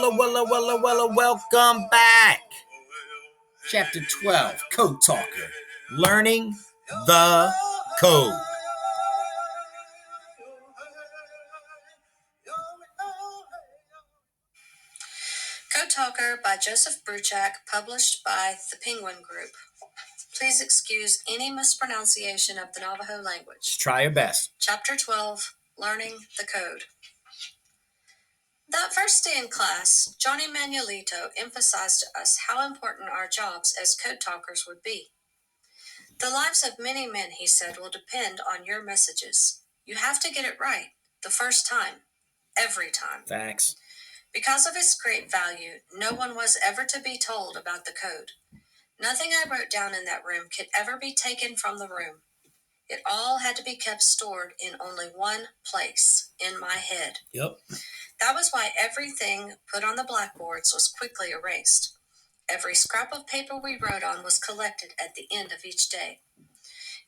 Welcome back. Chapter 12, Code Talker, Learning the Code. Code Talker by Joseph Bruchac, published by the Penguin Group. Please excuse any mispronunciation of the Navajo language. Just try your best. Chapter 12, Learning the Code. That first day in class, Johnny Manuelito emphasized to us how important our jobs as code talkers would be. The lives of many men, he said, will depend on your messages. You have to get it right, the first time, every time. Facts. Because of its great value, no one was ever to be told about the code. Nothing I wrote down in that room could ever be taken from the room. It all had to be kept stored in only one place, in my head. Yep. That was why everything put on the blackboards was quickly erased. Every scrap of paper we wrote on was collected at the end of each day.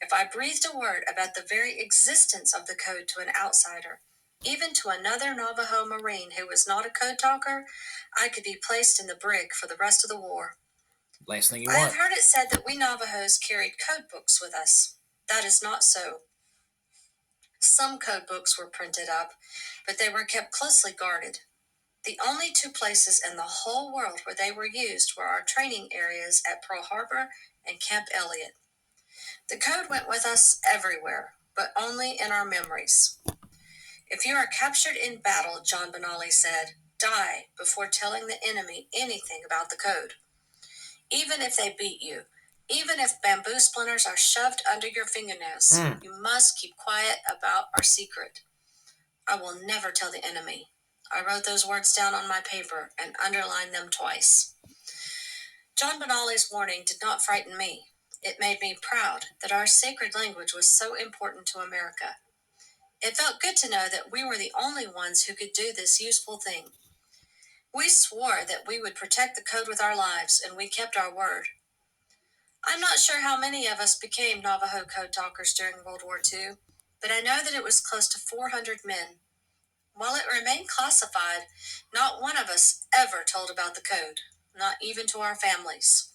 If I breathed a word about the very existence of the code to an outsider, even to another Navajo Marine who was not a code talker, I could be placed in the brig for the rest of the war. Last thing you I want. have heard it said that we Navajos carried code books with us. That is not so. Some code books were printed up, but they were kept closely guarded. The only two places in the whole world where they were used were our training areas at Pearl Harbor and Camp Elliott. The code went with us everywhere, but only in our memories. If you are captured in battle, John Benally said, die before telling the enemy anything about the code. Even if they beat you, even if bamboo splinters are shoved under your fingernails, you must keep quiet about our secret. I will never tell the enemy. I wrote those words down on my paper and underlined them twice. John Benally's warning did not frighten me. It made me proud that our sacred language was so important to America. It felt good to know that we were the only ones who could do this useful thing. We swore that we would protect the code with our lives, and we kept our word. I'm not sure how many of us became Navajo code talkers during World War II, but I know that it was close to 400 men. While it remained classified, not one of us ever told about the code, not even to our families.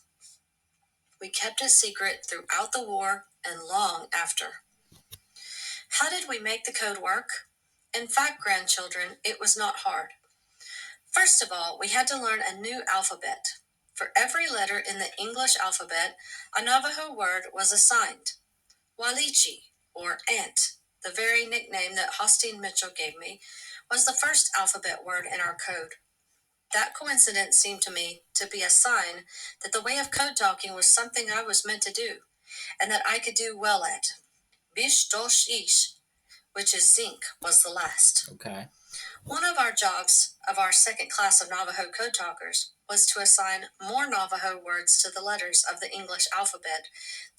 We kept it secret throughout the war and long after. How did we make the code work? In fact, grandchildren, it was not hard. First of all, we had to learn a new alphabet. For every letter in the English alphabet, a Navajo word was assigned. Walichi, or ant, the very nickname that Hostine Mitchell gave me, was the first alphabet word in our code. That coincidence seemed to me to be a sign that the way of code talking was something I was meant to do, and that I could do well at. Bish dosh ish, which is zinc, was the last. Okay. One of our jobs of our second class of Navajo code talkers was to assign more Navajo words to the letters of the English alphabet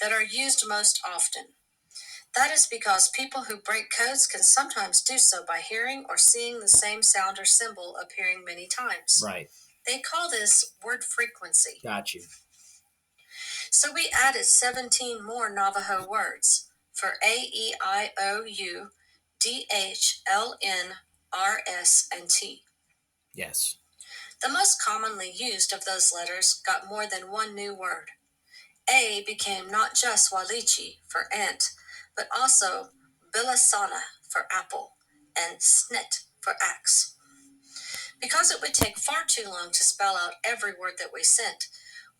that are used most often. That is because people who break codes can sometimes do so by hearing or seeing the same sound or symbol appearing many times. Right. They call this word frequency. Got you. So we added 17 more Navajo words for A, E, I, O, U, D, H, L, N, R, S, and T. Yes. The most commonly used of those letters got more than one new word. A became not just Walichi for ant, but also Bilasana for apple and Snit for axe. Because it would take far too long to spell out every word that we sent,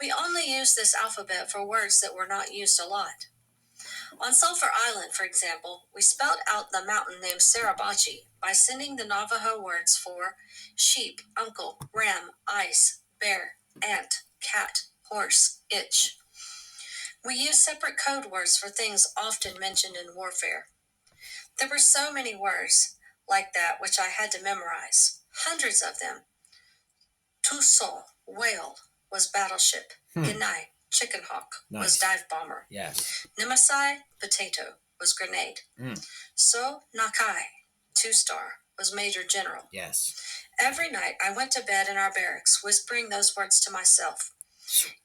we only used this alphabet for words that were not used a lot. On Sulphur Island, for example, we spelled out the mountain named Sarabachi by sending the Navajo words for sheep, uncle, ram, ice, bear, ant, cat, horse, itch. We used separate code words for things often mentioned in warfare. There were so many words like that which I had to memorize, hundreds of them. Tuso, whale, was battleship. Genai, chicken hawk, was dive bomber. Yes. Nimasai, potato, was grenade. So Nakai, 2-star, was major general. Yes. Every night I went to bed in our barracks, whispering those words to myself.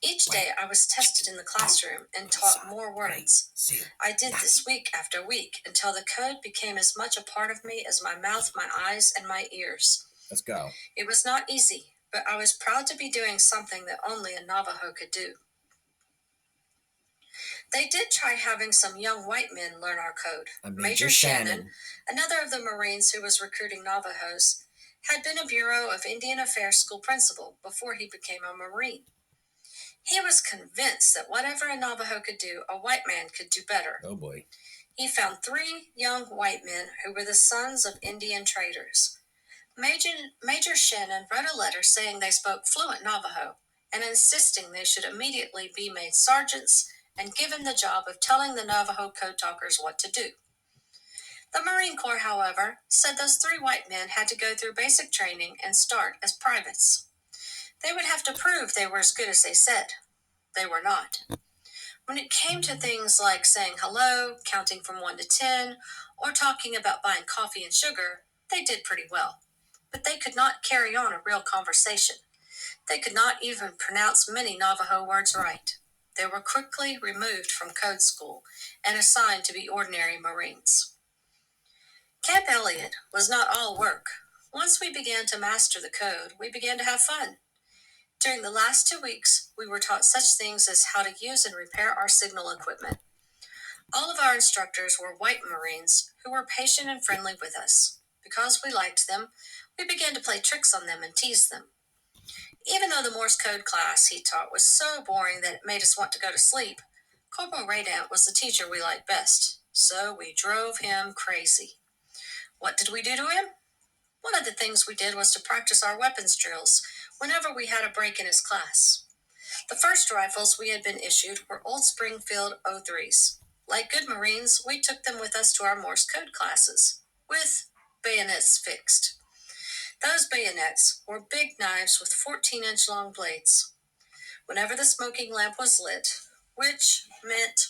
Each day I was tested in the classroom and taught more words. I did this week after week until the code became as much a part of me as my mouth, my eyes, and my ears. Let's go. It was not easy, but I was proud to be doing something that only a Navajo could do. They did try having some young white men learn our code. Major Shannon, another of the Marines who was recruiting Navajos, had been a Bureau of Indian Affairs school principal before he became a Marine. He was convinced that whatever a Navajo could do, a white man could do better. Oh boy. He found 3 young white men who were the sons of Indian traders. Major Shannon wrote a letter saying they spoke fluent Navajo and insisting they should immediately be made sergeants and given the job of telling the Navajo code talkers what to do. The Marine Corps, however, said those 3 white men had to go through basic training and start as privates. They would have to prove they were as good as they said. They were not. When it came to things like saying hello, counting from 1 to 10, or talking about buying coffee and sugar, they did pretty well. But they could not carry on a real conversation. They could not even pronounce many Navajo words right. They were quickly removed from code school and assigned to be ordinary Marines. Camp Elliott was not all work. Once we began to master the code, we began to have fun. During the last 2 weeks, we were taught such things as how to use and repair our signal equipment. All of our instructors were white Marines who were patient and friendly with us. Because we liked them, we began to play tricks on them and tease them. Even though the Morse code class he taught was so boring that it made us want to go to sleep, Corporal Radant was the teacher we liked best, so we drove him crazy. What did we do to him? One of the things we did was to practice our weapons drills whenever we had a break in his class. The first rifles we had been issued were old Springfield 03s. Like good Marines, we took them with us to our Morse code classes, with bayonets fixed. Those bayonets were big knives with 14-inch long blades. Whenever the smoking lamp was lit, which meant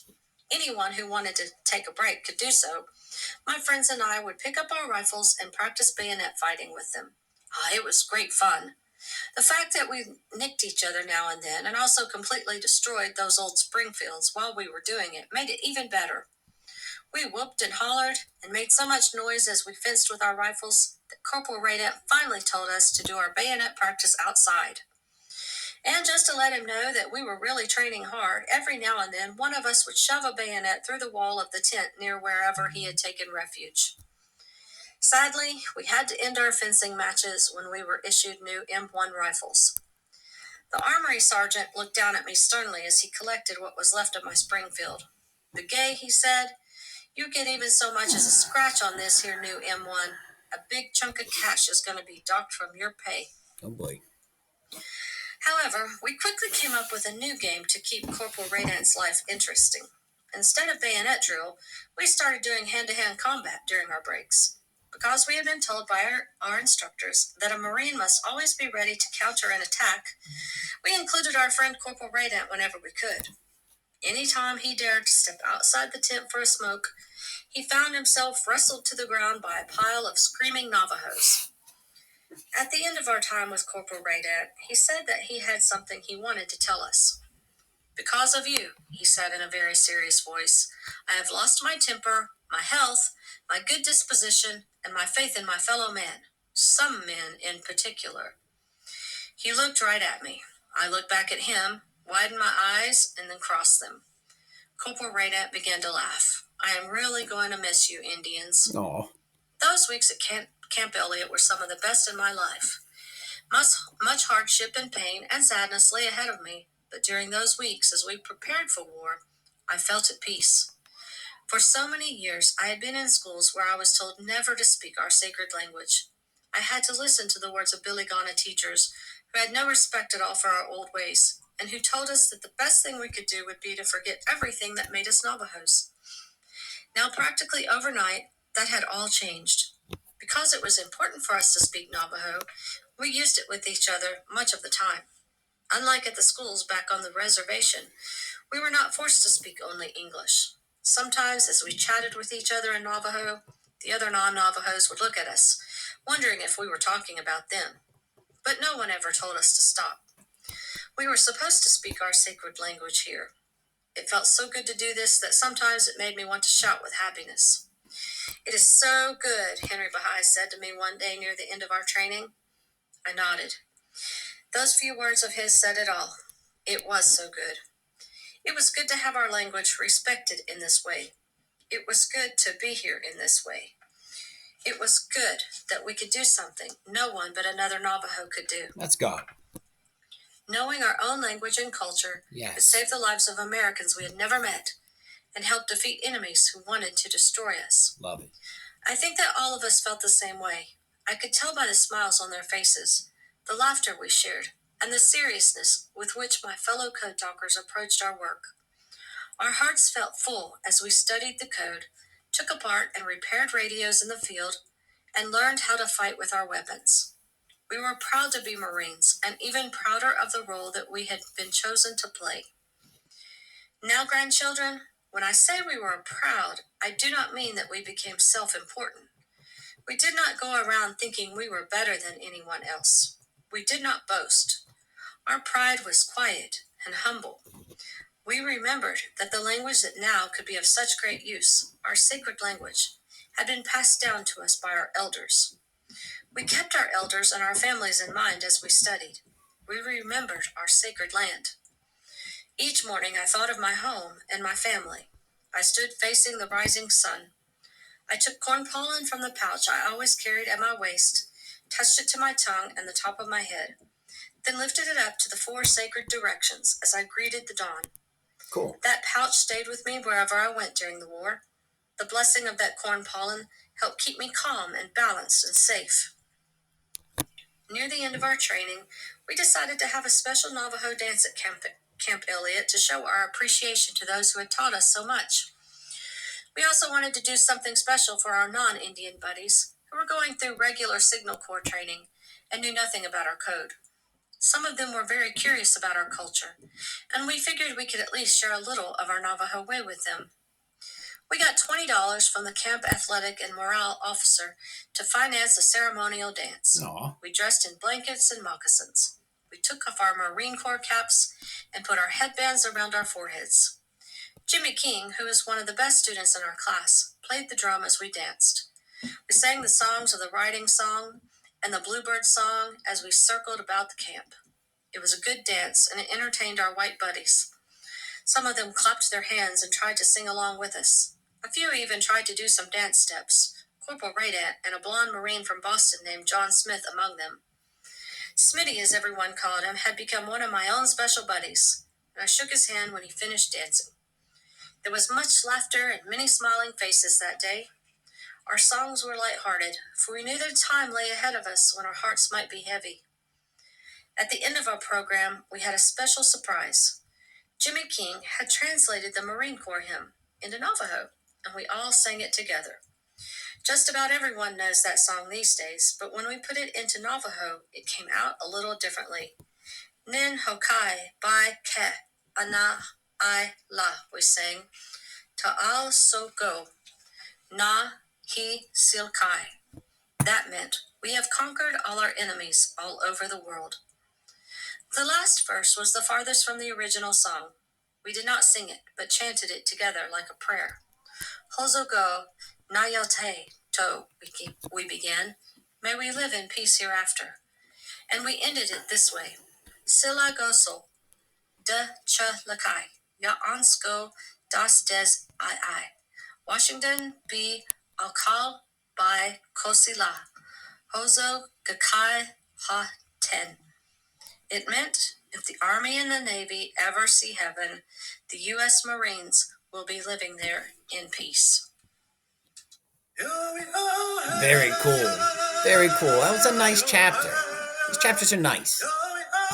anyone who wanted to take a break could do so, my friends and I would pick up our rifles and practice bayonet fighting with them. It was great fun. The fact that we nicked each other now and then and also completely destroyed those old Springfields while we were doing it made it even better. We whooped and hollered and made so much noise as we fenced with our rifles that Corporal Radant finally told us to do our bayonet practice outside. And just to let him know that we were really training hard, every now and then one of us would shove a bayonet through the wall of the tent near wherever he had taken refuge. Sadly, we had to end our fencing matches when we were issued new M1 rifles. The armory sergeant looked down at me sternly as he collected what was left of my Springfield. "Begay," he said, "you get even so much as a scratch on this here new M1. A big chunk of cash is going to be docked from your pay." Oh boy. However, we quickly came up with a new game to keep Corporal Radant's life interesting. Instead of bayonet drill, we started doing hand-to-hand combat during our breaks. Because we had been told by our instructors that a Marine must always be ready to counter an attack, we included our friend Corporal Radant whenever we could. Anytime he dared to step outside the tent for a smoke, he found himself wrestled to the ground by a pile of screaming Navajos. At the end of our time with Corporal Radant, he said that he had something he wanted to tell us. "Because of you," he said in a very serious voice, "I have lost my temper, my health, my good disposition, and my faith in my fellow men, some men in particular." He looked right at me. I looked back at him, widened my eyes, and then crossed them. Corporal Radant began to laugh. "I am really going to miss you, Indians." Oh. Those weeks at Camp Elliott were some of the best in my life. Much hardship and pain and sadness lay ahead of me, but during those weeks, as we prepared for war, I felt at peace. For so many years, I had been in schools where I was told never to speak our sacred language. I had to listen to the words of Biligana teachers who had no respect at all for our old ways, and who told us that the best thing we could do would be to forget everything that made us Navajos. Now, practically overnight, that had all changed. Because it was important for us to speak Navajo, we used it with each other much of the time. Unlike at the schools back on the reservation, we were not forced to speak only English. Sometimes, as we chatted with each other in Navajo, the other non-Navajos would look at us, wondering if we were talking about them. But no one ever told us to stop. We were supposed to speak our sacred language here. It felt so good to do this that sometimes it made me want to shout with happiness. "It is so good," Henry Bahai said to me one day near the end of our training. I nodded. Those few words of his said it all. It was so good. It was good to have our language respected in this way. It was good to be here in this way. It was good that we could do something no one but another Navajo could do. That's God. Knowing our own language and culture could Yes. save the lives of Americans we had never met and help defeat enemies who wanted to destroy us. Love it. I think that all of us felt the same way. I could tell by the smiles on their faces, the laughter we shared, and the seriousness with which my fellow code talkers approached our work. Our hearts felt full as we studied the code, took apart and repaired radios in the field, and learned how to fight with our weapons. We were proud to be Marines, and even prouder of the role that we had been chosen to play. Now, grandchildren, when I say we were proud, I do not mean that we became self-important. We did not go around thinking we were better than anyone else. We did not boast. Our pride was quiet and humble. We remembered that the language that now could be of such great use, our sacred language, had been passed down to us by our elders. We kept our elders and our families in mind as we studied. We remembered our sacred land. Each morning I thought of my home and my family. I stood facing the rising sun. I took corn pollen from the pouch I always carried at my waist, touched it to my tongue and the top of my head, then lifted it up to the 4 sacred directions as I greeted the dawn. Cool. That pouch stayed with me wherever I went during the war. The blessing of that corn pollen helped keep me calm and balanced and safe. Near the end of our training, we decided to have a special Navajo dance at Camp Elliott to show our appreciation to those who had taught us so much. We also wanted to do something special for our non-Indian buddies who were going through regular Signal Corps training and knew nothing about our code. Some of them were very curious about our culture, and we figured we could at least share a little of our Navajo way with them. We got $20 from the camp athletic and morale officer to finance a ceremonial dance. Aw. We dressed in blankets and moccasins. We took off our Marine Corps caps and put our headbands around our foreheads. Jimmy King, who is one of the best students in our class, played the drum as we danced. We sang the songs of the riding song and the bluebird song as we circled about the camp. It was a good dance, and it entertained our white buddies. Some of them clapped their hands and tried to sing along with us. A few even tried to do some dance steps, Corporal Radant and a blonde Marine from Boston named John Smith among them. Smitty, as everyone called him, had become one of my own special buddies, and I shook his hand when he finished dancing. There was much laughter and many smiling faces that day. Our songs were lighthearted, for we knew that time lay ahead of us when our hearts might be heavy. At the end of our program, we had a special surprise. Jimmy King had translated the Marine Corps hymn into Navajo, and we all sang it together. Just about everyone knows that song these days, but when we put it into Navajo, it came out a little differently. Nin hokai bai ke ana I la, we sang. Ta'al so go. Na he silkai. That meant, we have conquered all our enemies all over the world. The last verse was the farthest from the original song. We did not sing it, but chanted it together like a prayer. Hozo go, nayote to, we began. May we live in peace hereafter. And we ended it this way. Sila goso, de cha lakai, ya ansko das des I. Washington B. Alcal by Kosila, Hozo Gakai Ha Ten. It meant, if the Army and the Navy ever see heaven, the U.S. Marines will be living there in peace. Very cool. Very cool. That was a nice chapter. These chapters are nice.